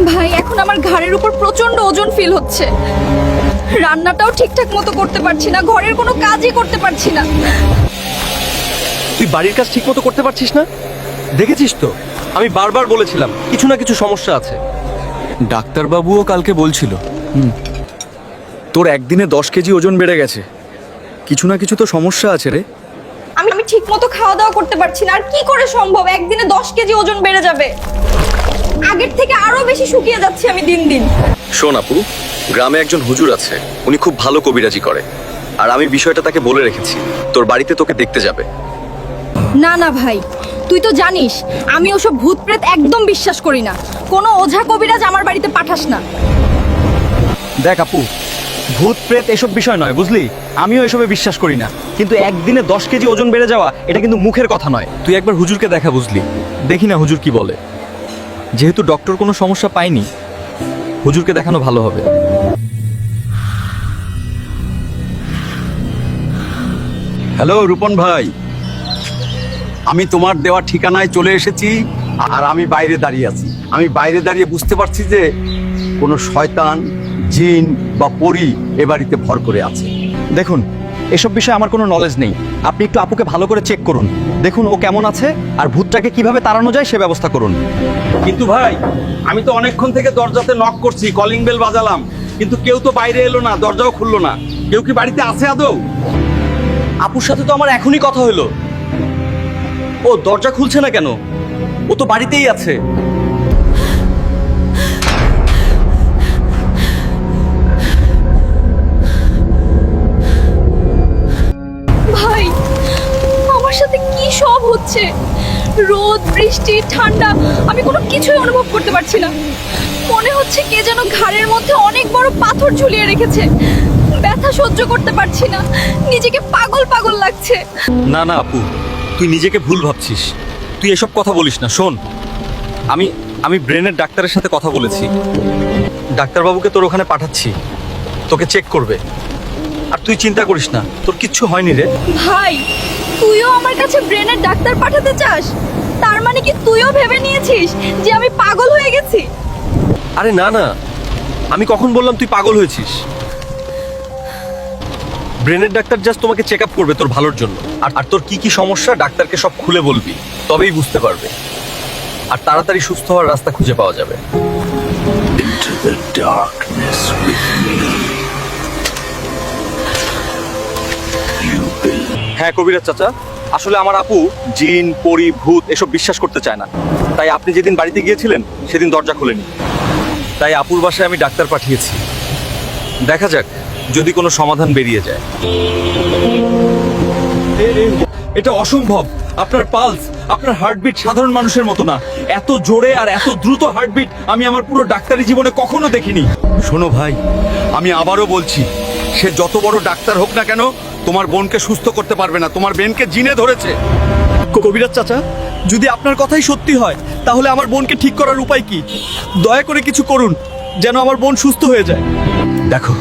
ভাই এখন আমার ঘাড়ের উপর প্রচন্ড ওজন ফিল হচ্ছে। রান্নাটাও ঠিকঠাক মতো করতে পারছি না, ঘরের কোনো কাজই করতে পারছি না। তুই বাড়ির কাজ ঠিক মতো করতে পারছিস না? দেখেছিস তো, আমি বারবার বলেছিলাম কিছু না কিছু সমস্যা আছে। ডাক্তারবাবুও কালকে বলছিল তোর একদিনে 10 কেজি ওজন বেড়ে গেছে। কিছু না কিছু তো সমস্যা আছে রে। আমি ঠিক মতো খাওয়া দাওয়া করতে পারছি না। আর কি করে সম্ভব একদিনে 10 কেজি ওজন বেড়ে যাবে? আগের থেকে আরো বেশি শুকিয়ে যাচ্ছি আমি দিন দিন। শোন আপু, গ্রামে একজন হুজুর আছে, উনি খুব ভালো কবিরাজি করে। আর আমি বিষয়টা তাকে বলে রেখেছি, তোর বাড়িতে তোকে দেখতে যাবে। না না ভাই, তুই তো জানিস আমি ওসব ভূত প্রেত একদম বিশ্বাস করি না। কোনো ওঝা কবিরাজ আমার বাড়িতে পাঠাস না। দেখ আপু, ভূত প্রেত এসব বিষয় নয়, বুঝলি? আমিও এসবে বিশ্বাস করি না, কিন্তু একদিনে 10 কেজি ওজন বেড়ে যাওয়া এটা কিন্তু মুখের কথা নয়। তুই একবার হুজুরকে দেখা, বুঝলি? দেখি না হুজুর কি বলে। যেহেতু ডক্টর কোনো সমস্যা পায়নি, হুজুরকে দেখানো ভালো হবে। হ্যালো রূপন ভাই, আমি তোমার দেওয়া ঠিকানায় চলে এসেছি। আর আমি বাইরে দাঁড়িয়ে আছি। আমি বাইরে দাঁড়িয়ে বুঝতে পারছি যে কোনো শয়তান, জিন বা পরী এ বাড়িতে ভর করে আছে। দেখুন, এসব বিষয়ে আমার কোনো নলেজ নেই। আপনি একটু আপুকে ভালো করে চেক করুন, দেখুন ও কেমন আছে, আর ভূতটাকে কিভাবে তাড়ানো যায় সে ব্যবস্থা করুন। কিন্তু ভাই, আমি তো অনেকক্ষণ থেকে দরজাতে নক করছি, কলিং বেল বাজালাম, কিন্তু কেউ তো বাইরে এলো না, দরজাও খুললো না। কেউ কি বাড়িতে আছে আদৌ? আপুর সাথে তো আমার এখনই কথা হলো। ও দরজা খুলছে না কেন? ও তো বাড়িতেই আছে। ভাই, আমার সাথে কি সব হচ্ছে? রোদ, বৃষ্টি, ঠান্ডা, আমি কোনো কিছুই অনুভব করতে পারছি না। মনে হচ্ছে কে যেন ঘাড়ের মধ্যে অনেক বড় পাথর ঝুলিয়ে রেখেছে। ব্যথা সহ্য করতে পারছি না, নিজেকে পাগল পাগল লাগছে। না না আপু, তুই নিজেকে ভুল ভাবছিস। তুই এসব কথা বলিস না। শোন, আমি ব্রেনের ডাক্তারের সাথে কথা বলেছি। ডাক্তারবাবুকে তোর ওখানে পাঠাচ্ছি, তোকে চেক করবে। আর তুই চিন্তা করিস না, তোর কিচ্ছু হয়নি রে। ভাই, তুইও আমার কাছে ব্রেনের ডাক্তার পাঠাতে চাস? তার মানে কি তুইও ভেবে নিয়েছিস যে আমি পাগল হয়ে গেছি? আরে না না, আমি কখন বললাম তুই পাগল হয়েছিস? ব্রেনের ডাক্তার জাস্ট তোমাকে চেক আপ করবে তোর ভালোর জন্য। আর তোর কি কি সমস্যা ডাক্তারকে সব খুলে বলবি, তবেই বুঝতে পারবে। আর তাড়াতাড়ি সুস্থ হওয়ার রাস্তা খুঁজে পাওয়া যাবে। Into the darkness with me. You will. হ্যাঁ কবিরাজ চাচা, আসলে আমার আপু জিন, পরি, ভূত এসব বিশ্বাস করতে চায় না। তাই আপনি যেদিন বাড়িতে গিয়েছিলেন সেদিন দরজা খোলেনি। তাই আপুর বাসায় আমি ডাক্তার পাঠিয়েছি। দেখা যাক যদি কোনো সমাধান বেরিয়ে যায়। এটা অসম্ভব। আপনার পালস, আপনার হার্টবিট সাধারণ মানুষের মতো না। এত জোরে আর এত দ্রুত হার্টবিট আমি আমার পুরো ডাক্তারি জীবনে কখনো দেখিনি। শোনো ভাই, আমি আবারও বলছি, সে যত বড় ডাক্তার হোক না কেন, তোমার বোনকে সুস্থ করতে পারবে না। তোমার বোনকে জিনে ধরেছে। কবিরাজ চাচা, যদি আপনার কথাই সত্যি হয় তাহলে আমার বোনকে ঠিক করার উপায় কি? দয়া করে কিছু করুন, যেন আমার বোন সুস্থ হয়ে যায়। দেখো,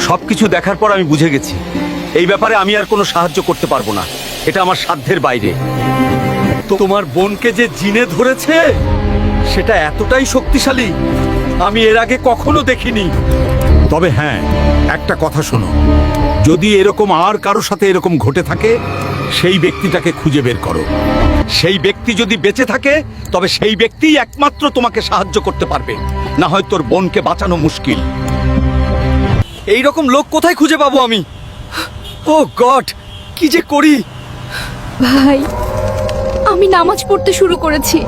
সবকিছু দেখার পর আমি বুঝে গেছি এই ব্যাপারে আমি আর কোনো সাহায্য করতে পারবো না। এটা আমার সাধ্যের বাইরে। তোমার বোনকে যে জিনে ধরেছে সেটা এতটাই শক্তিশালী আমি এর আগে কখনো দেখিনি। তবে হ্যাঁ, একটা কথা শোনো, যদি এরকম আর কারোর সাথে এরকম ঘটে থাকে, সেই ব্যক্তিটাকে খুঁজে বের করো। সেই ব্যক্তি যদি বেঁচে থাকে তবে সেই ব্যক্তিই একমাত্র তোমাকে সাহায্য করতে পারবে, না হয় তোর বোনকে বাঁচানো মুশকিল। এই রকম লোক কোথায় খুঁজে পাবো আমি? ও গড, কি যে করি। ভাই, আমি নামাজ পড়তে শুরু করেছি।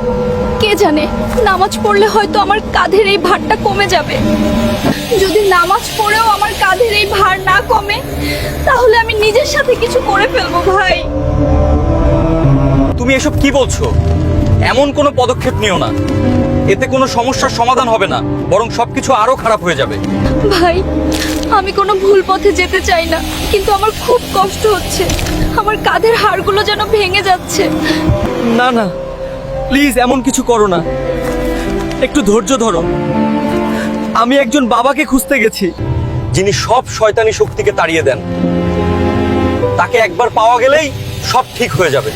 কে জানে, নামাজ পড়লে হয়তো আমার কাঁধের এই ভারটা কমে যাবে। যদি নামাজ পড়েও আমার কাঁধের এই ভার না কমে, তাহলে আমি নিজের সাথে কিছু করে ফেলবো। ভাই, তুমি এসব কি বলছো? এমন কোনো পদক্ষেপ নিও না। এতে কোনো সমস্যার সমাধান হবে না, বরং সবকিছু আরো খারাপ হয়ে যাবে। ভাই, আমি কোনো ভুল পথে যেতে চাই না, কিন্তু আমার খুব কষ্ট হচ্ছে। আমার কাঁধের হাড়গুলো যেন ভেঙে যাচ্ছে। না না, প্লিজ এমন কিছু করো না। একটু ধৈর্য ধরো। আমি একজন বাবাকে খুঁজতে গেছি, যিনি সব শয়তানি শক্তিকে তাড়িয়ে দেন। তাকে একবার পাওয়া গেলেই সব ঠিক হয়ে যাবে।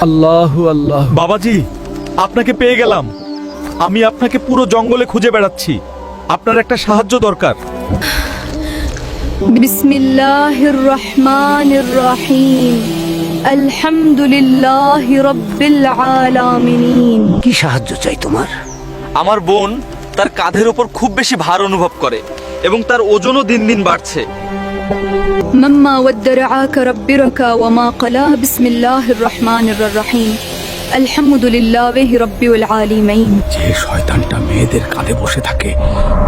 আল্লাহু আল্লাহ। বাবাজি, আপনাকে পেয়ে গেলাম। আমি আপনাকে পুরো জঙ্গলে খুঁজে বেড়াচ্ছি। আপনার একটা সাহায্য দরকার। বিসমিল্লাহির রহমানির রহিম। আলহামদুলিল্লাহি রাব্বিল আলামিন। কি সাহায্য চাই তোমার? আমার বোন তার কাঁধের ওপর খুব বেশি ভার অনুভব করে এবং তার ওজনও দিন দিন বাড়ছে। مما ودرعاك ربك وما قلاه بسم الله الرحمن الرحيم الحمد لله رب العالمين যে শয়তানটা মেয়েদের কাঁধে বসে থাকে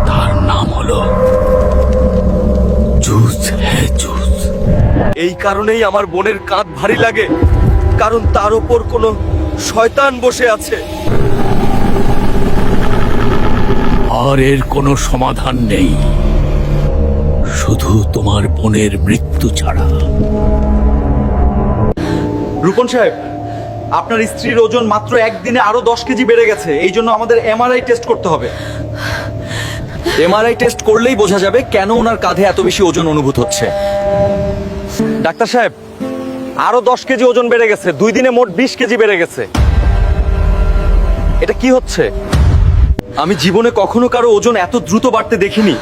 তার নাম হলো জুজ হ্যাঁ জুজ। এই কারণেই আমার বোনের কাঁধ ভারী লাগে, কারণ তার ওপর কোনো শয়তান বসে আছে। আর এর কোনো সমাধান নেই, শুধু তোমার বোনের মৃত্যু ছাড়া। রূপন সাহেব, আপনার স্ত্রীর ওজন মাত্র একদিনে আরো 10 কেজি বেড়ে গেছে। এই জন্য আমাদের এমআরআই টেস্ট করতে হবে। এমআরআই টেস্ট করলেই বোঝা যাবে কেন ওনার কাঁধে এত বেশি ওজন অনুভূত হচ্ছে। ডাক্তার সাহেব, আরো 10 কেজি ওজন বেড়ে গেছে। 2 দিনে মোট 20 কেজি বেড়ে গেছে। এটা কি হচ্ছে? আমি জীবনে কখনো কারো ওজন এত দ্রুত বাড়তে দেখিনি।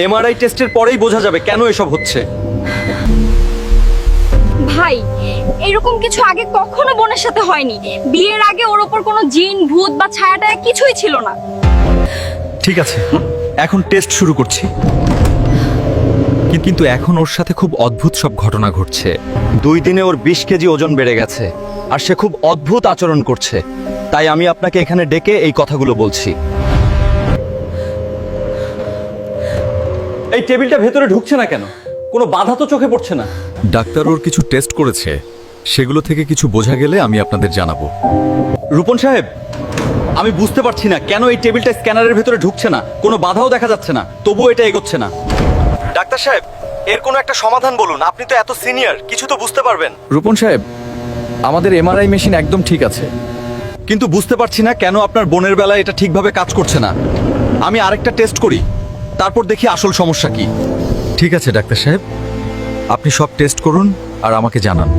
এমআরআই টেস্টের পরেই বোঝা যাবে কেন এসব হচ্ছে। ভাই, এরকম কিছু আগে কখনো বোনের সাথে হয়নি। বিয়ের আগে ওর ওপর কোনো জিন ভূত বা ছায়াটা কিছুই ছিল না। ঠিক আছে, এখন টেস্ট শুরু করছি। কিন্তু এখন ওর সাথে খুব অদ্ভুত সব ঘটনা ঘটছে। 2 দিনে ওর 20 কেজি ওজন বেড়ে গেছে আর সে খুব অদ্ভুত আচরণ করছে। তাই আমি আপনাকে এখানে ডেকে এই কথাগুলো বলছি। এই টেবিলটা ভেতরে ঢুকছে না কেন? কোনো বাধা তো চোখে পড়ছে না। ডাক্তার ওর কিছু টেস্ট করেছে, সেগুলো থেকে কিছু বোঝা গেলে আমি আপনাদের জানাবো। রূপন সাহেব, আমি বুঝতে পারছি না কেন এই টেবিলটা স্ক্যানারের ভেতরে ঢুকছে না। কোনো বাধাও দেখা যাচ্ছে না, তবুও এটা এগোচ্ছে না। ডাক্তার সাহেব, এর কোনো একটা সমাধান বলুন। আপনি তো এত সিনিয়র, কিছু তো বুঝতে পারবেন। রূপন সাহেব, আমাদের এমআরআই মেশিন একদম ঠিক আছে। কিন্তু বুঝতে পারছি না কেন আপনার বোনের বেলায় এটা ঠিকভাবে কাজ করছে না। আমি আরেকটা টেস্ট করি, তারপর দেখি আসল সমস্যা কি। ঠিক আছে ডাক্তার সাহেব, আপনি সব টেস্ট করুন আর আমাকে জানান।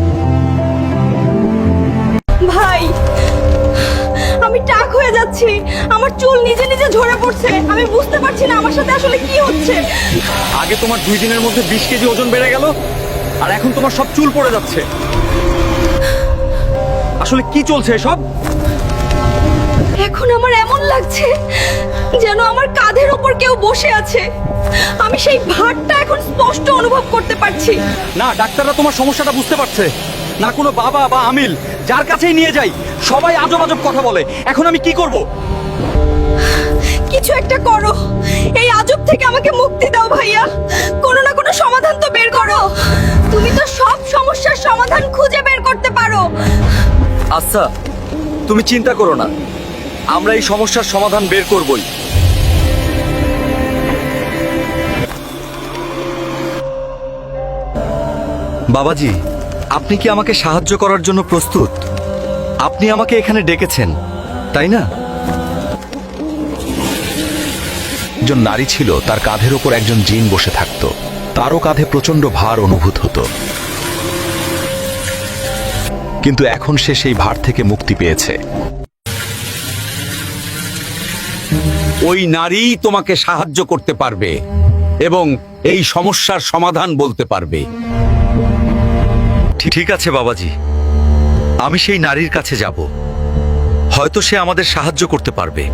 ভাই, আমি টাক হয়ে যাচ্ছি। আমার চুল নিজে নিজে ঝরে পড়ছে। আমি বুঝতে পারছি না আমার সাথে আসলে কি হচ্ছে। আগে তোমার 2 দিনের মধ্যে 20 কেজি ওজন বেড়ে গেল, আর এখন তোমার সব চুল পড়ে যাচ্ছে। আসলে কি চলছে এসব? এখন আমার এমন লাগছে যেন আমার কাঁধের ওপর কেউ বসে আছে। আমি সেই ভারটা এখন স্পষ্ট অনুভব করতে পারছি। না, ডাক্তাররা তোমার সমস্যাটা বুঝতে পারছে না। কোনো বাবা বা আমিল যার কাছেই নিয়ে যাই, সবাই আজব আজব কথা বলে। এখন আমি কি করব? কিছু একটা করো। এই আজব থেকে আমাকে মুক্তি দাও ভাইয়া। কোনো না কোনো সমাধান তো বের করো। তুমি তো সব সমস্যার সমাধান খুঁজে বের করতে পারো। আচ্ছা, তুমি চিন্তা করো না, আমরা এই সমস্যার সমাধান বের করবই। বাবাজি, আপনি কি আমাকে সাহায্য করার জন্য প্রস্তুত? আপনি আমাকে এখানে ডেকেছেন, তাই না? একজন নারী ছিল, তার কাঁধের ওপর একজন জিন বসে থাকতো। তারও কাঁধে প্রচন্ড ভার অনুভূত হতো, কিন্তু এখন সে সেই ভার থেকে মুক্তি পেয়েছে। ওই নারী তোমাকে সাহায্য করতে পারবে এবং এই সমস্যার সমাধান বলতে পারবে। ঠিক আছে বাবাজি, আমি সেই নারীর কাছে যাব। হয়তো সে আমাদের সাহায্য করতে পারবে।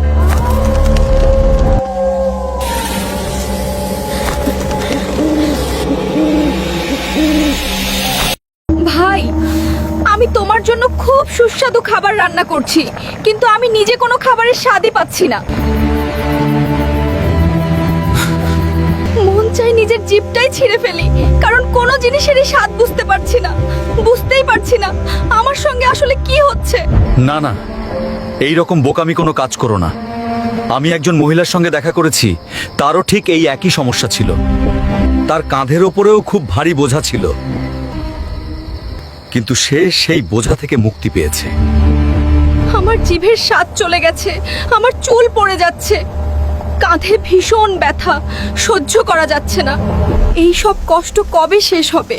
ভাই, আমি তোমার জন্য খুব সুস্বাদু খাবার রান্না করছি, কিন্তু আমি নিজে কোনো খাবারের স্বাদই পাচ্ছি না। মন চাই নিজের জিভটাই ছিঁড়ে ফেলি, কারণ কোনো জিনিসেরই স্বাদ বুঝতে পারছি না। বুঝতেই পারছি না আমার সঙ্গে আসলে কি হচ্ছে। না না, এই রকম বোকামি কোনো কাজ করো না। আমি একজন মহিলার সঙ্গে দেখা করেছি, তারও ঠিক এই একই সমস্যা ছিল। তার কাঁধের ওপরেও খুব ভারী বোঝা ছিল, কিন্তু সে সেই বোঝা থেকে মুক্তি পেয়েছে। আমার জিভের স্বাদ চলে গেছে, আমার চুল পড়ে যাচ্ছে, কাঁধে ভীষণ ব্যথা, সহ্য করা যাচ্ছে না। এই সব কষ্ট কবে শেষ হবে?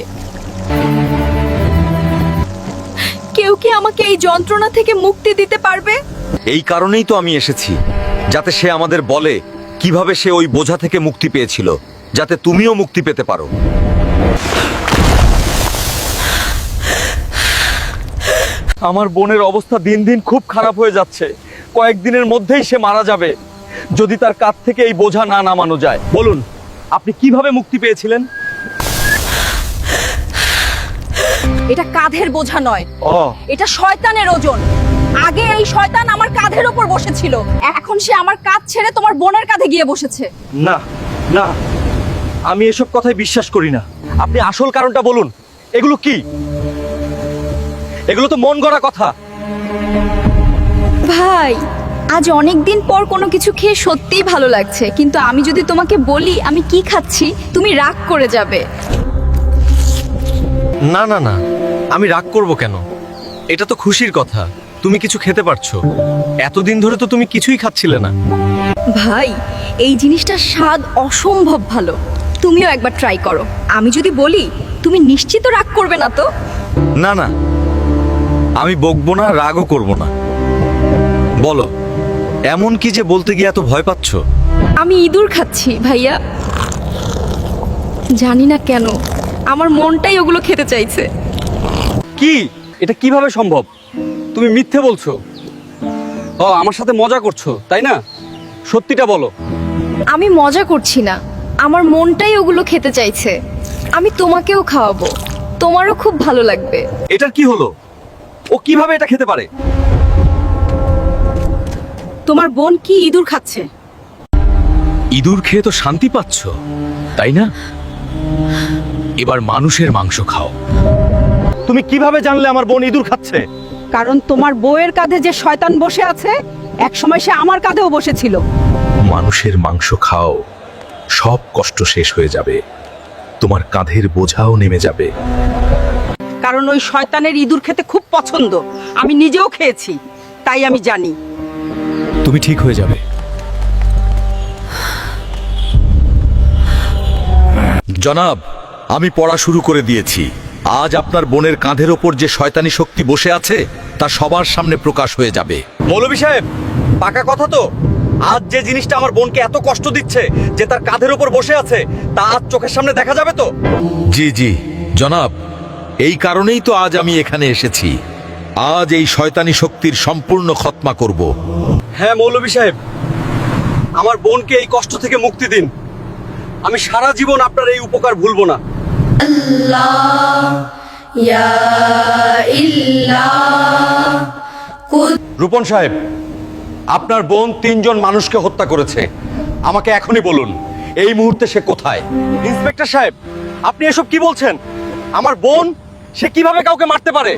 কেউ কি আমাকে এই যন্ত্রণা থেকে মুক্তি দিতে পারবে? এই কারণেই তো আমি এসেছি, যাতে সে আমাদের বলে কিভাবে সে ওই বোঝা থেকে মুক্তি পেয়েছিল, যাতে তুমিও মুক্তি পেতে পারো। আমার বোনের অবস্থা দিন দিন খুব খারাপ হয়ে যাচ্ছে। কয়েকদিনের মধ্যেই সে মারা যাবে যদি তার কাঁধ থেকে এই বোঝা না নামানো যায়। বলুন, আপনি কিভাবে মুক্তি পেয়েছিলেন? এটা কাঁধের বোঝা নয়, ও, এটা শয়তানের ওজন। আগে এই শয়তান আমার কাঁধের ওপর বসেছিল, এখন সে আমার কাঁধ ছেড়ে তোমার বোনের কাঁধে গিয়ে বসেছে। না না, আমি এসব কথাই বিশ্বাস করি না। আপনি আসল কারণটা বলুন। এগুলো কি? এগুলো তো মন গড়া কথা। ভাই, আজ অনেক দিন পর কোনো কিছু খেয়ে সত্যিই ভালো লাগছে, কিন্তু আমি যদি তোমাকে বলি আমি কি খাচ্ছি, তুমি রাগ করে যাবে। না না না, আমি রাগ করব কেন? এটা তো খুশির কথা, তুমি কিছু খেতে পারছো। এতদিন ধরে তো তুমি কিছুই খাচ্ছিলে না। ভাই, এই জিনিসটার স্বাদ অসম্ভব ভালো, তুমিও একবার ট্রাই করো। আমি যদি বলি, তুমি নিশ্চিত রাগ করবে না তো? না না, আমি বকবো না, রাগও করব না। বলো, এমন কি যে বলতে গিয়ে এত ভয় পাচ্ছ? আমি ইঁদুর খাচ্ছি ভাইয়া, জানি না কেন আমার মনটাই ওগুলো খেতে চাইছে। কি? এটা কিভাবে সম্ভব? তুমি মিথ্যে বলছো। ও, আমার সাথে মজা করছো তাই না? সত্যিটা বলো। আমি মজা করছি না, আমার মনটাই ওগুলো খেতে চাইছে। আমি তোমাকেও খাওয়াবো, তোমারও খুব ভালো লাগবে। এটার কি হলো? ও কিভাবে এটা খেতে পারে? তোমার বোন কি ইঁদুর খাচ্ছে? ইঁদুর খেয়ে তো শান্তি পাচ্ছ, তাই না? এবার মানুষের মাংস খাও। তুমি কিভাবে জানলে আমার বোন ইঁদুর খাচ্ছে? কারণ তোমার বউয়ের কাঁধে যে শয়তান বসে আছে, এক সময় সে আমার কাঁধেও বসেছিল। মানুষের মাংস খাও, সব কষ্ট শেষ হয়ে যাবে, তোমার কাঁধের বোঝাও নেমে যাবে। কারণ ওই শয়তানের ইঁদুর খেতে খুব পছন্দ, আমি নিজেও খেয়েছি, তাই আমি জানি। তুমি ঠিক হয়ে যাবে। জনাব, আমি পড়া শুরু করে দিয়েছি। আজ আপনার বোনের কাঁধের ওপর যে শয়তানি শক্তি বসে আছে তা সবার সামনে প্রকাশ হয়ে যাবে। মৌলভী সাহেব, পাকা কথা তো। আজ যে জিনিসটা আমার বোনকে এত কষ্ট দিচ্ছে, যে তার কাঁধের উপর বসে আছে, তা আজ চোখের সামনে দেখা যাবে তো? জি জি জনাব, এই কারণেই তো আজ আমি এখানে এসেছি। আজ এই শয়তানি শক্তির সম্পূর্ণ খতমা করব। হ্যাঁ মৌলভী সাহেব, আমার বোনকে এই কষ্ট থেকে মুক্তি দিন। আমি সারা জীবন আপনার এই উপকার ভুলবো না। রূপন সাহেব, আপনার বোন 3 জন মানুষকে হত্যা করেছে। আমাকে এখনই বলুন, এই মুহূর্তে সে কোথায়? ইন্সপেক্টর সাহেব, আপনি এসব কি বলছেন? আমার বোন, সে কিভাবে কাউকে মারতে পারে?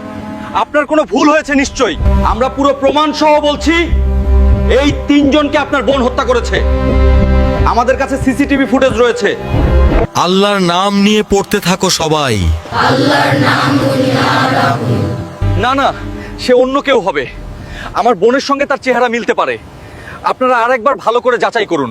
আপনার কোনো ভুল হয়েছে নিশ্চয়ই। আমরা পুরো প্রমাণ সহ বলছি, এই 3 জনকে আপনার বোন হত্যা করেছে। আমাদের কাছে সিসিটিভি ফুটেজ রয়েছে। আল্লাহর নাম নিয়ে পড়তে থাকো সবাই। না না, সে অন্য কেউ হবে। আমার বোনের সঙ্গে তার চেহারা মিলতে পারে। আপনারা আরেকবার ভালো করে যাচাই করুন।